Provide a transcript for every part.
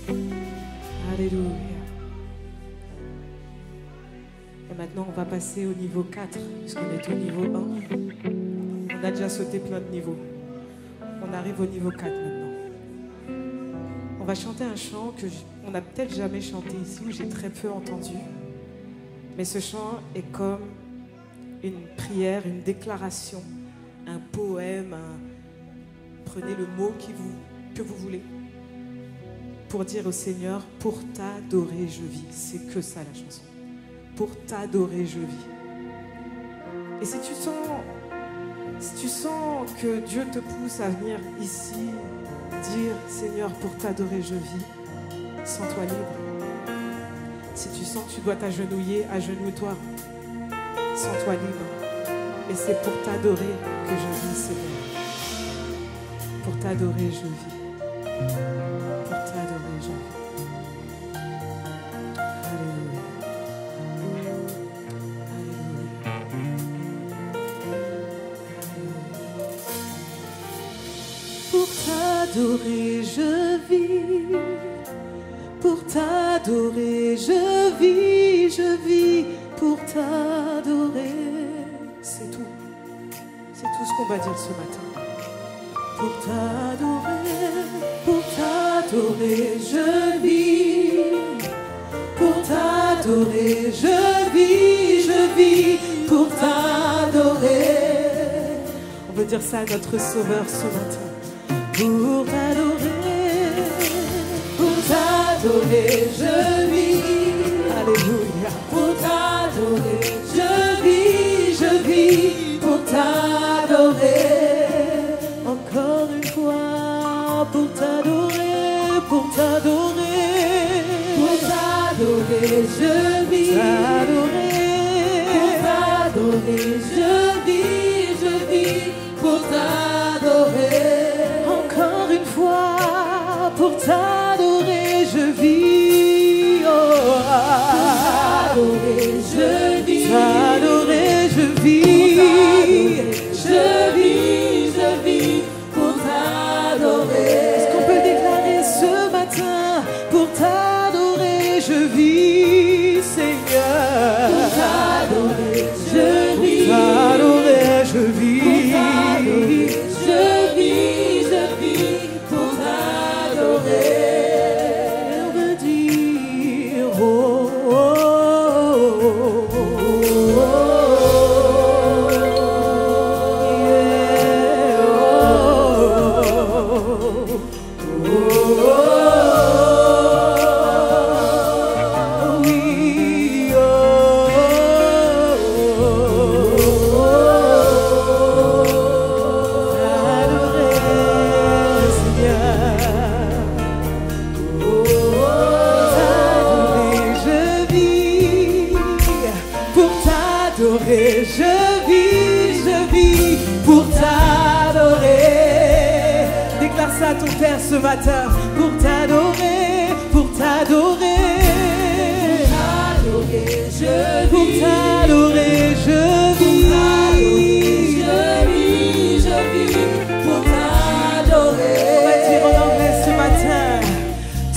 Alléluia. Et maintenant, on va passer au niveau 4, puisqu'on est au niveau 1. On a déjà sauté plein de niveaux. On arrive au niveau 4 maintenant. On va chanter un chant qu'on n'a peut-être jamais chanté ici, ou j'ai très peu entendu. Mais ce chant est comme une prière, une déclaration, un poème, prenez le mot que vous voulez, pour dire au Seigneur, pour t'adorer je vis. C'est que ça la chanson. Pour t'adorer je vis. Et si tu sens que Dieu te pousse à venir ici, dire Seigneur, pour t'adorer je vis, sens-toi libre. Si tu sens que tu dois t'agenouiller, agenouille-toi. Sens-toi libre. Et c'est pour t'adorer que je vis, Seigneur. Pour t'adorer je vis. Pour t'adorer je vis. Alléluia. Pour t'adorer je vis, pour t'adorer je vis, pour t'adorer. C'est tout. C'est tout ce qu'on va dire ce matin. Pour t'adorer je vis, pour t'adorer je vis, pour t'adorer. On veut dire ça à notre Sauveur ce matin. Pour t'adorer je vis, Alléluia. pour t'adorer je vis, pour t'adorer. Encore une fois, pour t'adorer, pour t'adorer, pour t'adorer je vis, pour t'adorer je vis, pour t'adorer. Encore une fois, pour t'adorer je vis, oh, t'adorer je vis, t'adorer je vis, je vis pour t'adorer. Est-ce qu'on peut déclarer ce matin, pour t'adorer je vis, Seigneur, pour t'adorer je vis, pour t'adorer je vis, je vis pour t'adorer. On veut dire oh, oh, oh, oh, oh, yeah, oh, oui, je vis pour t'adorer. Déclare ça à ton Père ce matin. Pour t'adorer, pour t'adorer. Pour t'adorer, je vis. Je vis pour t'adorer. On va dire en anglais ce matin.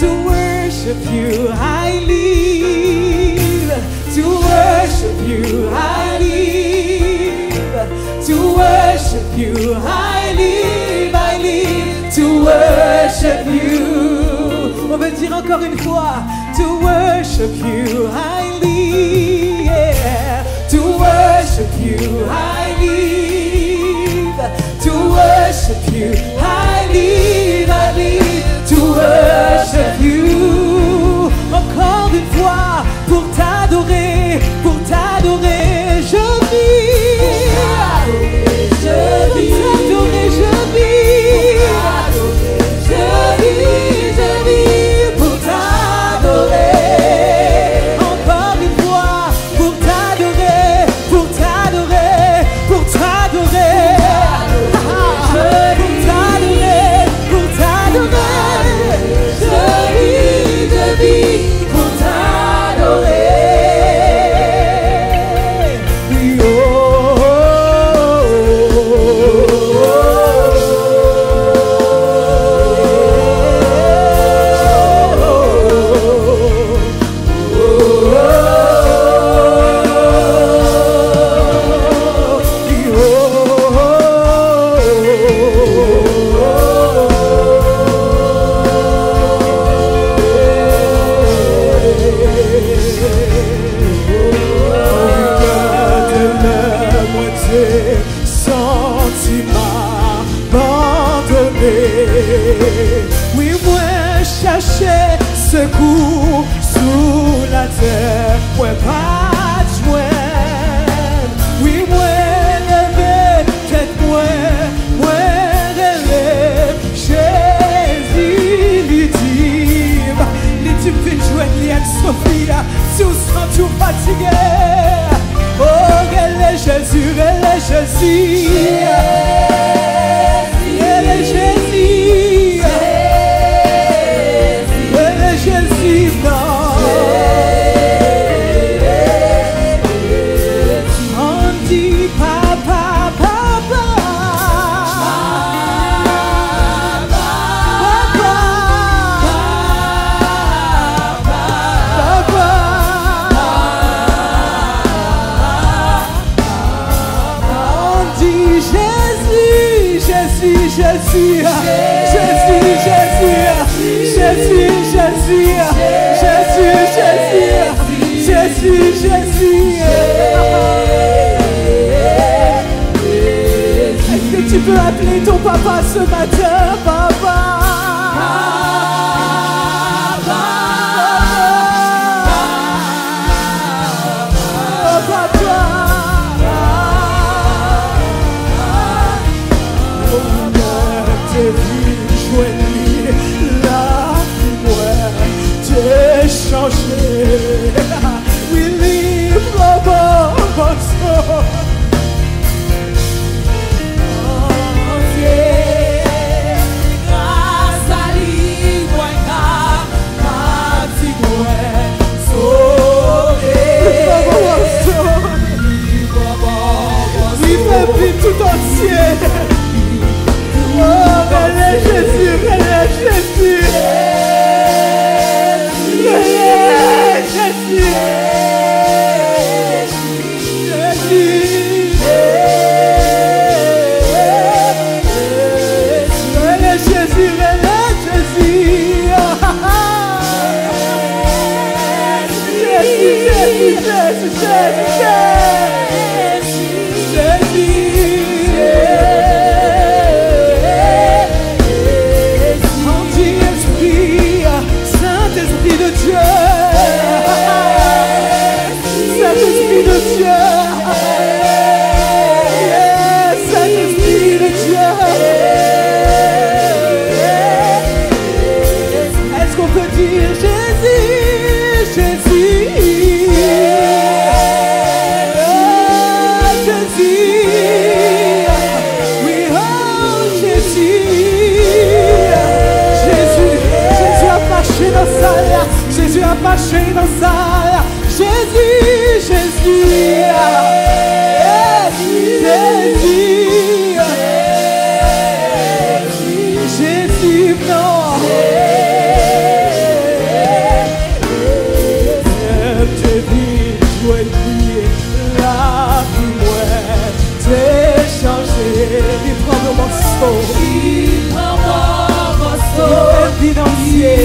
To worship you, I live. To worship you, I live. To worship you, I live. To worship you. On veut dire encore une fois. To worship you, I live. Yeah. To worship you, I live. To worship you, I live. To worship you. Encore une fois, pour t'adorer, je vis. Je vis, pour t'adorer. Encore une fois, pour t'adorer, pour t'adorer, pour t'adorer. Pour t'adorer, pour chercher secours sous la terre. Moi pas de joindre. Oui, moi levé, tête moi relève. Jésus l'ultime. L'ultime fait joindre l'Anne-Sophie. Si vous sentez tout fatigué. Oh, elle est Jésus, elle est Jésus. Elle est Jésus. Elle est Jésus, non. On dit papa, papa. Jésus, Jésus, Jésus, Jésus, Jésus, Jésus, Jésus, Jésus. Est-ce que tu peux appeler ton papa ce matin, papa? Changer, we live above us. Oh, yeah. Grâce à lui, moi, sauvé. Tout entier. Oh, elle est Jésus, elle est Jésus. Saint-Esprit de Dieu, Saint-Esprit de Dieu, Saint-Esprit de Dieu. Est-ce qu'on peut dire Jésus, Jésus, Jésus, oui, oh Jésus, Jésus, Jésus a marché dans sa salle, Jésus a marché dans sa salle, Jésus, Jésus, Jésus, Jésus, non. Il prend mon morceau, il fait financier,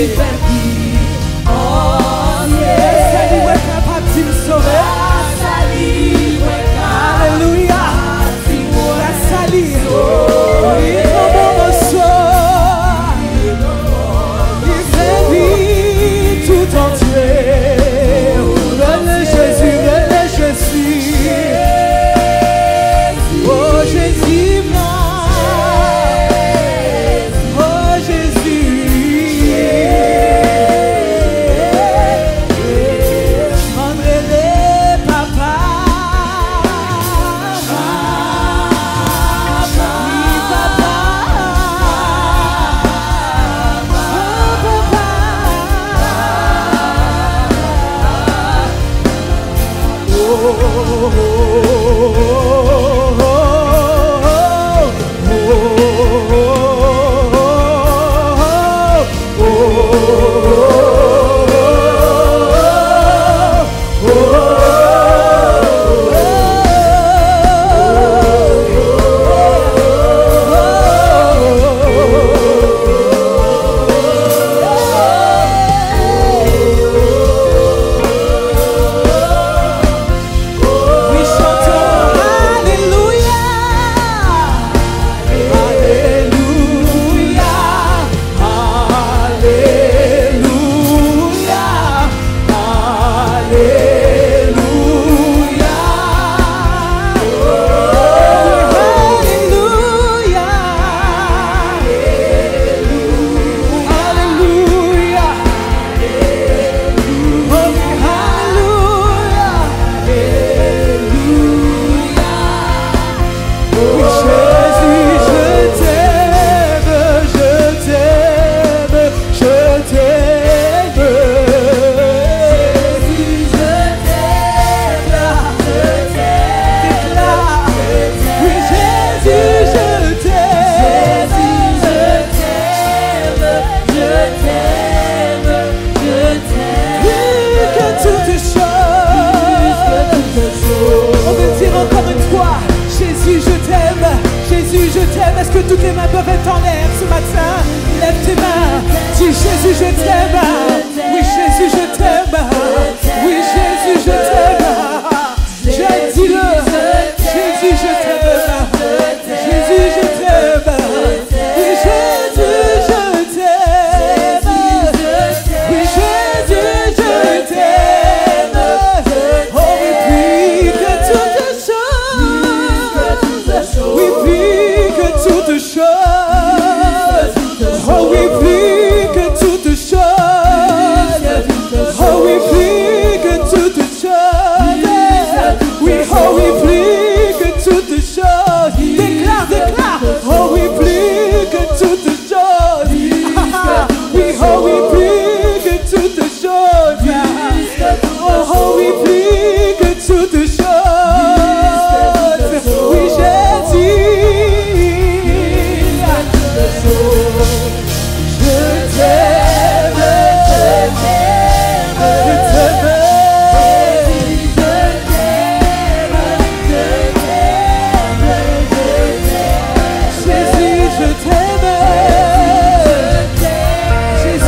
matin. Lève tes mains, dis Jésus, je t'aime. Oui, Jésus, je t'aime. Oui, Jésus, je t'aime. Je dis-le, Jésus, je t'aime. Jésus, je t'aime. Oui, Jésus, je t'aime. Oui, Jésus, je t'aime. Oh, oui, plus que toutes choses. Oui, plus que toutes choses. Oh, oui, plus que toutes choses. Oh, oui, plus que toutes choses. Oui, oh, oui, plus que toutes choses. Déclare, déclare. Oh, oui, plus que toutes choses. Oui, oh, oui, plus que toutes choses. Oh, oui, plus que toutes choses. Oui, Jésus.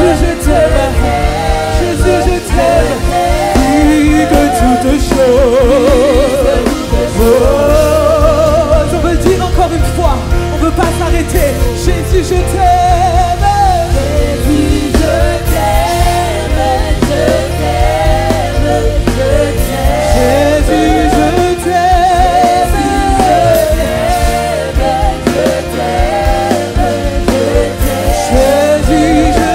Je t'aime. On veut le dire encore une fois, on ne veut pas s'arrêter. Jésus, je t'aime. Jésus, je t'aime, je t'aime, je t'aime. Jésus, je t'aime, je t'aime, je t'aime. Jésus, je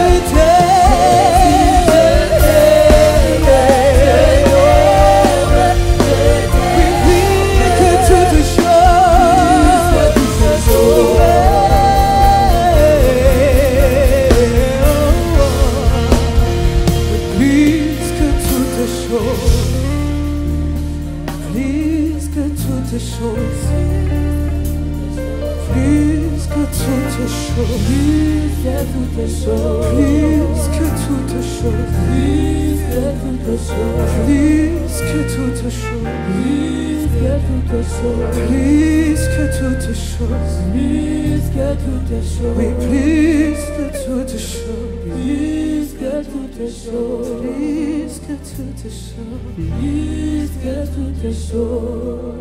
oui, plus que toutes choses, plus que toutes choses, plus que toutes choses, plus que toutes choses.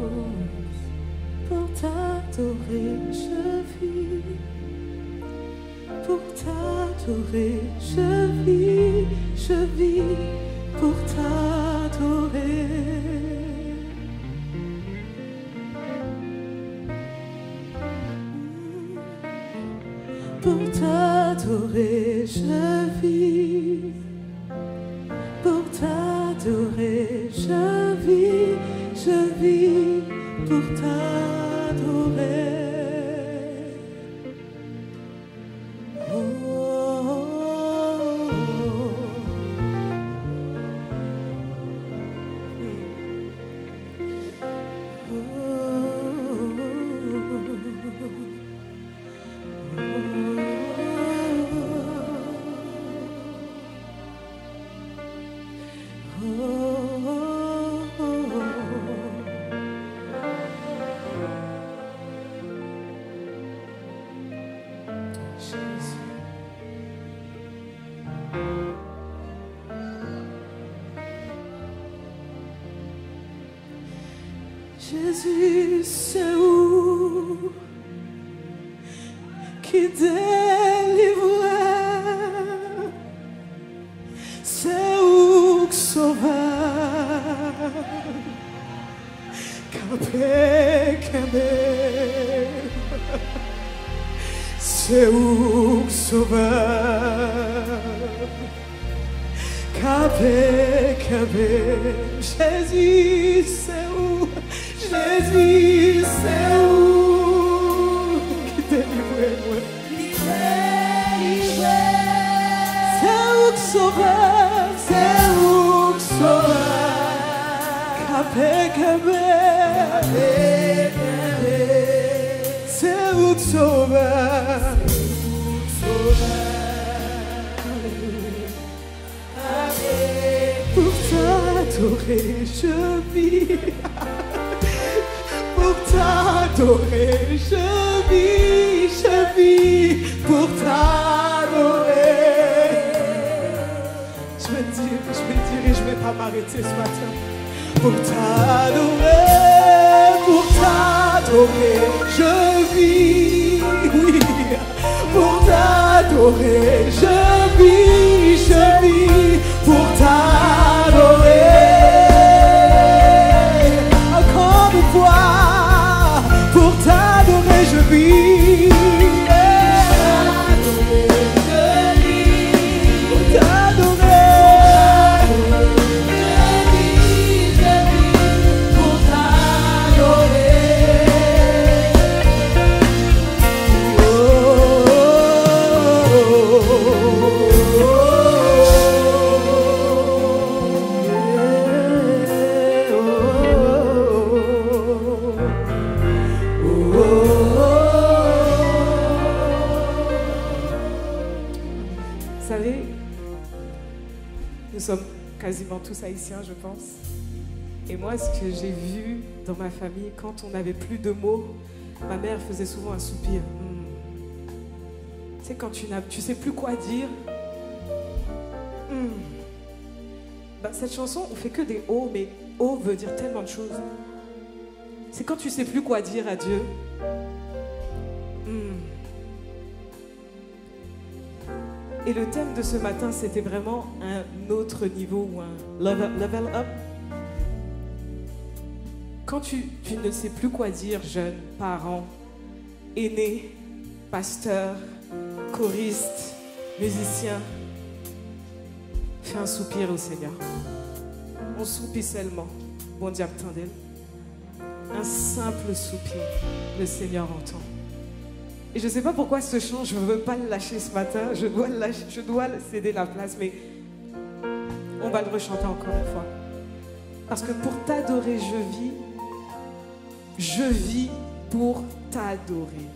Pour t'adorer, je vis. Pour t'adorer, je vis, je vis. Pour t'adorer. Pour t'adorer, je vis. Pour t'adorer, je vis, je vis. Pour t'adorer. Oh, oh, Jésus, c'est où qui délivre, c'est où que sauveur, capé, c'est où que sauveur, capé, Jésus, c'est où? Jésus, c'est où qui délivre, c'est où que sauveur, c'est où que sauveur, capé, c'est où que sauveur, pour t'adorer, je vis. Pour t'adorer, je vis, pour t'adorer. Je vais le dire et je vais pas m'arrêter ce matin. Pour t'adorer, je vis, oui. Pour t'adorer, je vis, pour t'adorer. Encore une fois, pour t'adorer, je vis. Pour t'adorer. Vous savez, nous sommes quasiment tous haïtiens, je pense. Et moi, ce que j'ai vu dans ma famille, quand on n'avait plus de mots, ma mère faisait souvent un soupir. Tu sais, quand tu sais plus quoi dire. Cette chanson, on fait que des O, mais O veut dire tellement de choses. C'est quand tu sais plus quoi dire à Dieu. Et le thème de ce matin, c'était vraiment un autre niveau ou un level up. Quand tu ne sais plus quoi dire, jeune, parent, aîné, pasteur, choriste, musicien, fais un soupir au Seigneur. On soupire seulement. Bon diable, tendez. Un simple soupir, le Seigneur entend. Et je ne sais pas pourquoi ce chant, je ne veux pas le lâcher ce matin. Je dois le céder la place, mais on va le rechanter encore une fois. Parce que pour t'adorer, je vis pour t'adorer.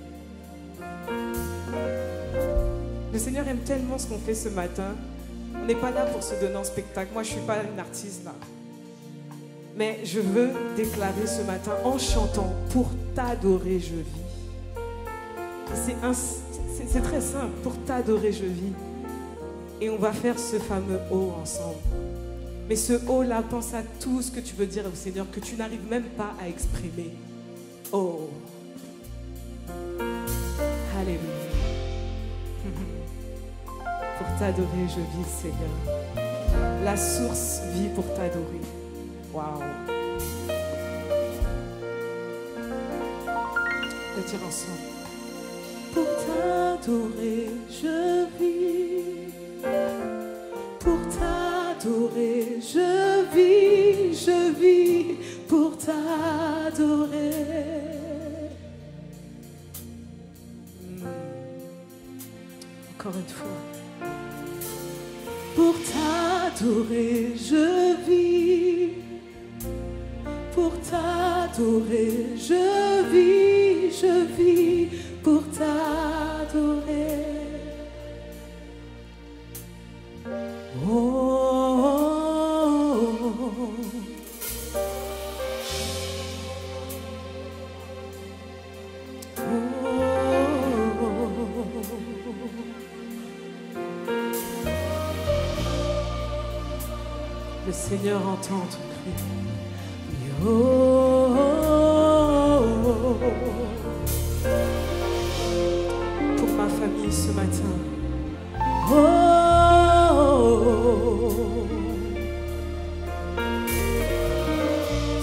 Le Seigneur aime tellement ce qu'on fait ce matin. On n'est pas là pour se donner en spectacle. Moi, je ne suis pas une artiste là. Mais je veux déclarer ce matin en chantant, pour t'adorer, je vis. C'est très simple, pour t'adorer, je vis. Et on va faire ce fameux O ensemble. Mais ce O-là, pense à tout ce que tu veux dire au Seigneur, que tu n'arrives même pas à exprimer. Oh. Alléluia. Pour t'adorer, je vis, Seigneur. La source vit pour t'adorer. Waouh. Le dire ensemble. Pour t'adorer, je vis. Pour t'adorer, je vis pour t'adorer. Encore une fois. Pour t'adorer, je vis. Pour t'adorer, je vis pour t'adorer. Oh, oh, oh, oh. Le Seigneur entend ton cri. Oh, oh, oh. Pour ma famille ce matin. Oh, oh, oh.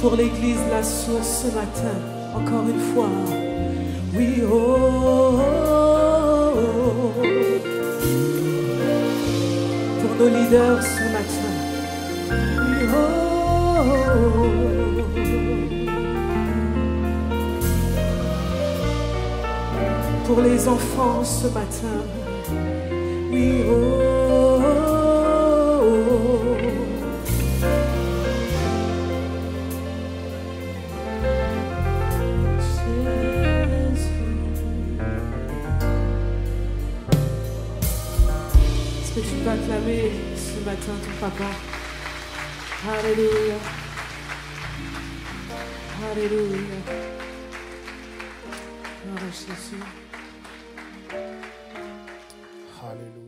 Pour l'église La Source ce matin, encore une fois. Oui, oh, oh, oh. Pour nos leaders ce matin. Oui, oh, oh, oh. Pour les enfants ce matin. Oui, oh, oh, oh. Jésus. Est-ce que tu peux acclamer ce matin ton papa? Alléluia. Alléluia. Gloire à Jésus. Alléluia.